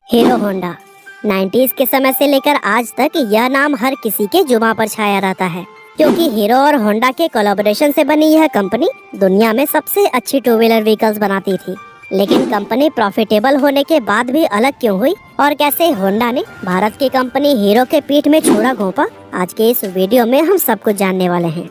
Hero Honda 90s के समय से लेकर आज तक यह नाम हर किसी के जुबां पर छाया रहता है, क्योंकि हीरो और होंडा के कोलैबोरेशन से बनी यह कंपनी दुनिया में सबसे अच्छी टू व्हीलर व्हीकल्स बनाती थी। लेकिन कंपनी प्रॉफिटेबल होने के बाद भी अलग क्यों हुई और कैसे होंडा ने भारत की कंपनी हीरो के पीठ में छुरा घोंपा, आज के इस वीडियो में हम सब कुछ जानने वाले हैं।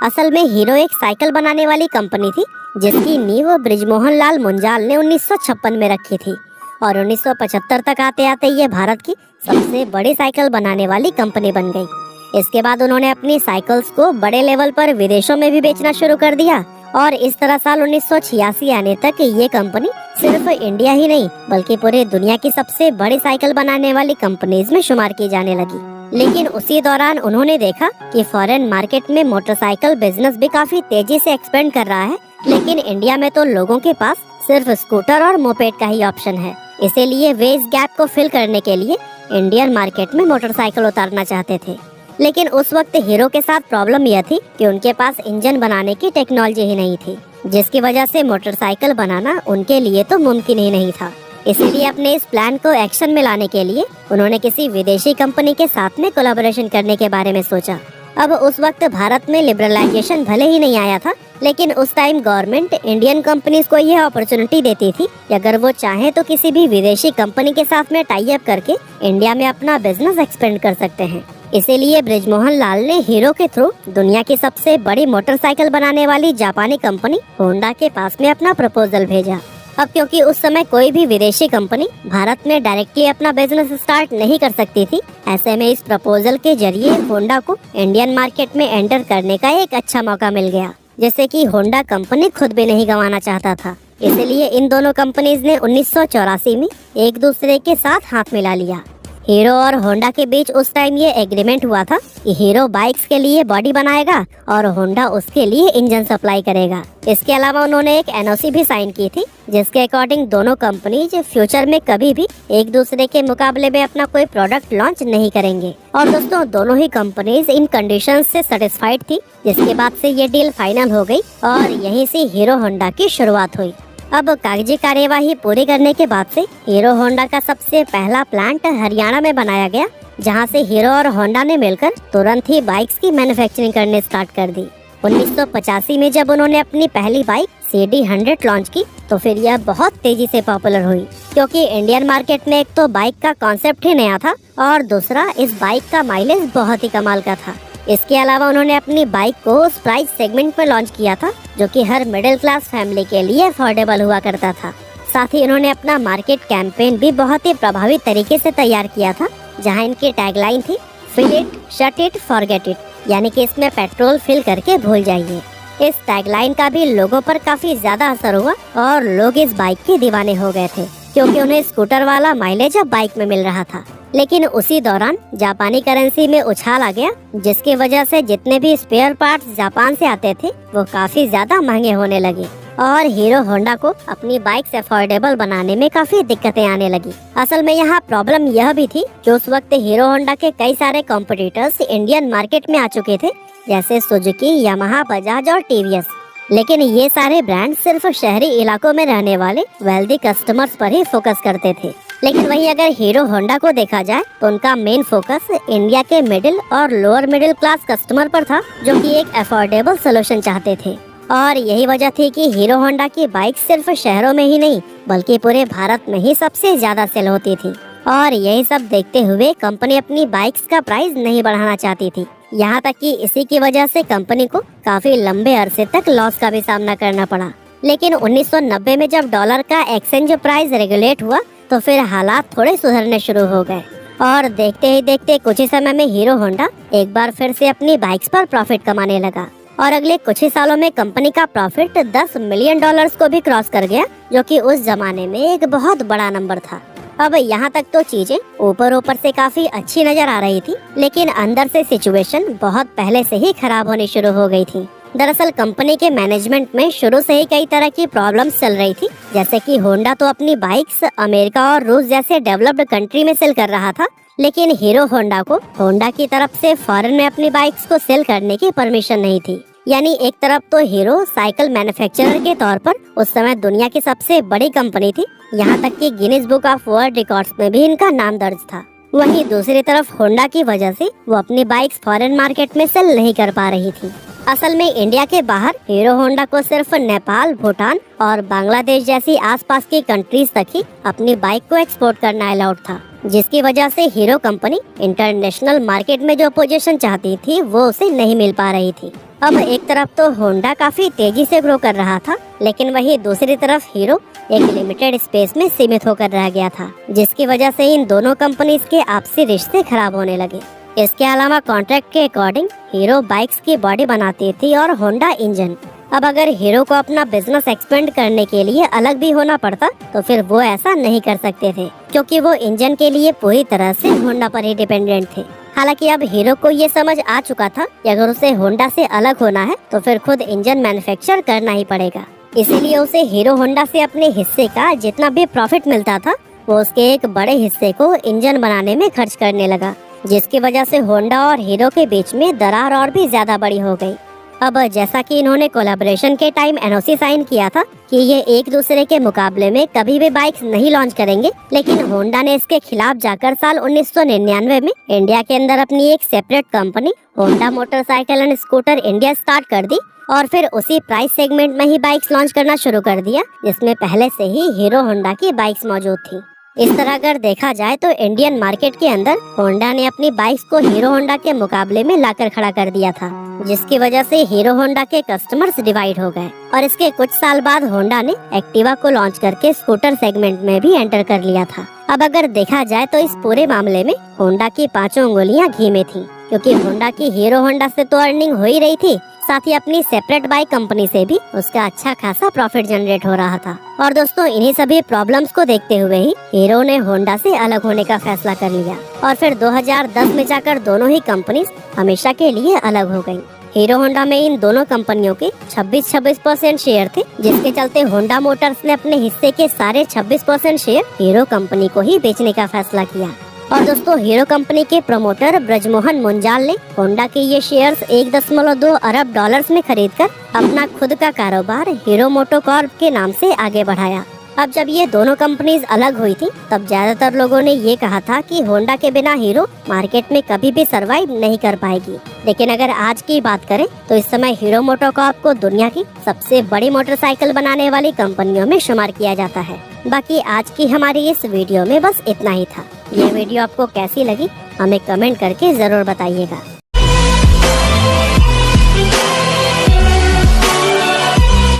असल में हीरो एक साइकिल बनाने वाली कंपनी थी, जिसकी नींव बृजमोहन लाल मुंजाल ने 1956 में रखी थी और 1975 तक आते आते ये भारत की सबसे बड़ी साइकिल बनाने वाली कंपनी बन गई। इसके बाद उन्होंने अपनी साइकिल्स को बड़े लेवल पर विदेशों में भी बेचना शुरू कर दिया और इस तरह साल 1986 आने तक ये कंपनी सिर्फ इंडिया ही नहीं बल्कि पूरे दुनिया की सबसे बड़ी साइकिल बनाने वाली कंपनीज में शुमार की जाने लगी। लेकिन उसी दौरान उन्होंने देखा कि फॉरेन मार्केट में मोटरसाइकिल बिजनेस भी काफी तेजी से एक्सपेंड कर रहा है, लेकिन इंडिया में तो लोगों के पास सिर्फ स्कूटर और मोपेड का ही ऑप्शन है। इसीलिए वे इस गैप को फिल करने के लिए इंडियन मार्केट में मोटरसाइकिल उतारना चाहते थे। लेकिन उस वक्त हीरो के साथ प्रॉब्लम यह थी कि उनके पास इंजन बनाने की टेक्नोलॉजी ही नहीं थी, जिसकी वजह से मोटरसाइकिल बनाना उनके लिए तो मुमकिन ही नहीं था। इसीलिए अपने इस प्लान को एक्शन में लाने के लिए उन्होंने किसी विदेशी कंपनी के साथ में कोलैबोरेशन करने के बारे में सोचा। अब उस वक्त भारत में लिबरलाइजेशन भले ही नहीं आया था, लेकिन उस टाइम गवर्नमेंट इंडियन कंपनीज को यह अपॉर्चुनिटी देती थी कि अगर वो चाहे तो किसी भी विदेशी कंपनी के साथ में टाई अप करके इंडिया में अपना बिजनेस एक्सपेंड कर सकते हैं। इसीलिए बृजमोहन लाल ने हीरो के थ्रू दुनिया की सबसे बड़ी मोटरसाइकिल बनाने वाली जापानी कंपनी होंडा के पास में अपना प्रपोजल भेजा। अब क्योंकि उस समय कोई भी विदेशी कंपनी भारत में डायरेक्टली अपना बिजनेस स्टार्ट नहीं कर सकती थी, ऐसे में इस प्रपोजल के जरिए होंडा को इंडियन मार्केट में एंटर करने का एक अच्छा मौका मिल गया, जैसे कि होंडा कंपनी खुद भी नहीं गंवाना चाहता था। इसलिए इन दोनों कंपनीज ने 1984 में एक दूसरे के साथ हाथ मिला लिया। हीरो और होंडा के बीच उस टाइम ये एग्रीमेंट हुआ था कि हीरो बाइक्स के लिए बॉडी बनाएगा और होंडा उसके लिए इंजन सप्लाई करेगा। इसके अलावा उन्होंने एक एनओसी भी साइन की थी, जिसके अकॉर्डिंग दोनों कंपनीज फ्यूचर में कभी भी एक दूसरे के मुकाबले में अपना कोई प्रोडक्ट लॉन्च नहीं करेंगे। और दोस्तों, दोनों ही कंपनीज इन कंडीशंस से सेटिस्फाइड थी, जिसके बाद से ये डील फाइनल हो गई और यहीं से हीरो होंडा की शुरुआत हुई। अब कागजी कार्यवाही पूरी करने के बाद से हीरो होंडा का सबसे पहला प्लांट हरियाणा में बनाया गया, जहां से हीरो और होंडा ने मिलकर तुरंत ही बाइक्स की मैन्युफैक्चरिंग करने स्टार्ट कर दी। 1985 में जब उन्होंने अपनी पहली बाइक CD100 लॉन्च की तो फिर यह बहुत तेजी से पॉपुलर हुई, क्योंकि इंडियन मार्केट में एक तो बाइक का कॉन्सेप्ट ही नया था और दूसरा इस बाइक का माइलेज बहुत ही कमाल का था। इसके अलावा उन्होंने अपनी बाइक को उस प्राइस सेगमेंट में लॉन्च किया था जो कि हर मिडिल क्लास फैमिली के लिए अफोर्डेबल हुआ करता था। साथ ही उन्होंने अपना मार्केट कैंपेन भी बहुत ही प्रभावी तरीके से तैयार किया था, जहां इनकी टैगलाइन थी fill it, shut it, forget it, यानी कि इसमें पेट्रोल फिल करके भूल जाइए। इस टैगलाइन का भी लोगों पर काफी ज्यादा असर हुआ और लोग इस बाइक के दीवाने हो गए थे, क्योंकि उन्हें स्कूटर वाला माइलेज अब बाइक में मिल रहा था। लेकिन उसी दौरान जापानी करेंसी में उछाल आ गया, जिसकी वजह से जितने भी स्पेयर पार्ट्स जापान से आते थे वो काफी ज्यादा महंगे होने लगे और हीरो होंडा को अपनी बाइक्स अफोर्डेबल बनाने में काफी दिक्कतें आने लगी। असल में यहाँ प्रॉब्लम यह भी थी कि उस वक्त हीरो होंडा के कई सारे कॉम्पिटिटर्स इंडियन मार्केट में आ चुके थे, जैसे सुजुकी, यामाहा, बजाज और टीवीएस। लेकिन ये सारे ब्रांड सिर्फ शहरी इलाकों में रहने वाले वेल्दी कस्टमर्स पर ही फोकस करते थे। लेकिन वहीं अगर हीरो होंडा को देखा जाए तो उनका मेन फोकस इंडिया के मिडिल और लोअर मिडिल क्लास कस्टमर पर था, जो कि एक अफोर्डेबल सोल्यूशन चाहते थे। और यही वजह थी कि हीरो होंडा की बाइक सिर्फ शहरों में ही नहीं बल्कि पूरे भारत में ही सबसे ज्यादा सेल होती थी। और यही सब देखते हुए कंपनी अपनी बाइक्स का प्राइस नहीं बढ़ाना चाहती थी, यहाँ तक कि इसी की वजह से कंपनी को काफी लंबे अरसे तक लॉस का भी सामना करना पड़ा। लेकिन 1990 में जब डॉलर का एक्सचेंज प्राइस रेगुलेट हुआ तो फिर हालात थोड़े सुधरने शुरू हो गए और देखते ही देखते कुछ ही समय में हीरो होंडा एक बार फिर से अपनी बाइक्स पर प्रॉफिट कमाने लगा और अगले कुछ ही सालों में कंपनी का प्रॉफिट $10 मिलियन को भी क्रॉस कर गया, जो कि उस जमाने में एक बहुत बड़ा नंबर था। अब यहाँ तक तो चीजें ऊपर से काफी अच्छी नजर आ रही थी, लेकिन अंदर से सिचुएशन बहुत पहले से ही खराब होनी शुरू हो गई थी। दरअसल कंपनी के मैनेजमेंट में शुरू से ही कई तरह की प्रॉब्लम्स चल रही थी, जैसे कि होंडा तो अपनी बाइक्स अमेरिका और रूस जैसे डेवलप्ड कंट्री में सेल कर रहा था, लेकिन हीरो होंडा को होंडा की तरफ से फॉरेन में अपनी बाइक्स को सेल करने की परमिशन नहीं थी। यानी एक तरफ तो हीरो साइकिल मैन्युफैक्चरर के तौर पर उस समय दुनिया की सबसे बड़ी कंपनी थी, यहाँ तक कि Guinness book of world records में भी इनका नाम दर्ज था। वहीं दूसरी तरफ होंडा की वजह से वो अपनी बाइक्स फॉरेन मार्केट में सेल नहीं कर पा रही थी। असल में इंडिया के बाहर हीरो होंडा को सिर्फ नेपाल, भूटान और बांग्लादेश जैसी आसपास की कंट्रीज तक ही अपनी बाइक को एक्सपोर्ट करना अलाउड था, जिसकी वजह से हीरो कंपनी इंटरनेशनल मार्केट में जो पोजीशन चाहती थी वो उसे नहीं मिल पा रही थी। अब एक तरफ तो होंडा काफी तेजी से ग्रो कर रहा था, लेकिन वहीं दूसरी तरफ हीरो एक लिमिटेड स्पेस में सीमित होकर रह गया था, जिसकी वजह से इन दोनों कंपनीज के आपसी रिश्ते खराब होने लगे। इसके अलावा कॉन्ट्रैक्ट के अकॉर्डिंग हीरो बाइक्स की बॉडी बनाती थी और होंडा इंजन। अब अगर हीरो को अपना बिजनेस एक्सपेंड करने के लिए अलग भी होना पड़ता तो फिर वो ऐसा नहीं कर सकते थे, क्योंकि वो इंजन के लिए पूरी तरह से होंडा पर ही डिपेंडेंट थे। हालांकि अब हीरो को ये समझ आ चुका था कि अगर उसे होंडा से अलग होना है तो फिर खुद इंजन मैन्युफैक्चर करना ही पड़ेगा। इसीलिए उसे हीरो होंडा से अपने हिस्से का जितना भी प्रॉफिट मिलता था वो उसके एक बड़े हिस्से को इंजन बनाने में खर्च करने लगा, जिसकी वजह से होंडा और हीरो के बीच में दरार और भी ज्यादा बड़ी हो गई। अब जैसा कि इन्होंने कोलैबोरेशन के टाइम एनओसी साइन किया था कि ये एक दूसरे के मुकाबले में कभी भी बाइक्स नहीं लॉन्च करेंगे, लेकिन होंडा ने इसके खिलाफ जाकर साल 1999 में इंडिया के अंदर अपनी एक separate company Honda motorcycle and scooter India start कर दी और फिर उसी प्राइस सेगमेंट में ही बाइक्स लॉन्च करना शुरू कर दिया, जिसमें पहले से ही हीरो होंडा की बाइक्स मौजूद थी। इस तरह अगर देखा जाए तो इंडियन मार्केट के अंदर होंडा ने अपनी बाइक्स को हीरो होंडा के मुकाबले में लाकर खड़ा कर दिया था, जिसकी वजह से हीरो होंडा के कस्टमर्स डिवाइड हो गए और इसके कुछ साल बाद होंडा ने एक्टिवा को लॉन्च करके स्कूटर सेगमेंट में भी एंटर कर लिया था। अब अगर देखा जाए तो इस पूरे मामले में होंडा की पांचों उंगलियां घी में थी, क्योंकि होंडा की हीरो होंडा से तो अर्निंग हो ही रही थी, साथ ही अपनी सेपरेट बाइक कंपनी से भी उसका अच्छा खासा प्रॉफिट जनरेट हो रहा था। और दोस्तों, इन्हीं सभी प्रॉब्लम्स को देखते हुए ही हीरो ने होंडा से अलग होने का फैसला कर लिया और फिर 2010 में जाकर दोनों ही कंपनीज हमेशा के लिए अलग हो गयी। हीरो होंडा में इन दोनों कंपनियों के 26% शेयर थे, जिसके चलते होंडा मोटर्स ने अपने हिस्से के सारे 26% शेयर हीरो कंपनी को ही बेचने का फैसला किया। और दोस्तों, हीरो कंपनी के प्रमोटर ब्रजमोहन मुंजाल ने होंडा के ये शेयर्स 1.2 अरब डॉलर्स में खरीदकर अपना खुद का कारोबार हीरो मोटोकॉर्प के नाम से आगे बढ़ाया। अब जब ये दोनों कंपनीज अलग हुई थी तब ज्यादातर लोगों ने ये कहा था कि होंडा के बिना हीरो मार्केट में कभी भी सरवाइव नहीं कर पाएगी, लेकिन अगर आज की बात करें तो इस समय हीरो मोटोकॉर्प को दुनिया की सबसे बड़ी मोटरसाइकिल बनाने वाली कंपनियों में शुमार किया जाता है। बाकी आज की हमारी इस वीडियो में बस इतना ही था। ये वीडियो आपको कैसी लगी हमें कमेंट करके जरूर बताइएगा।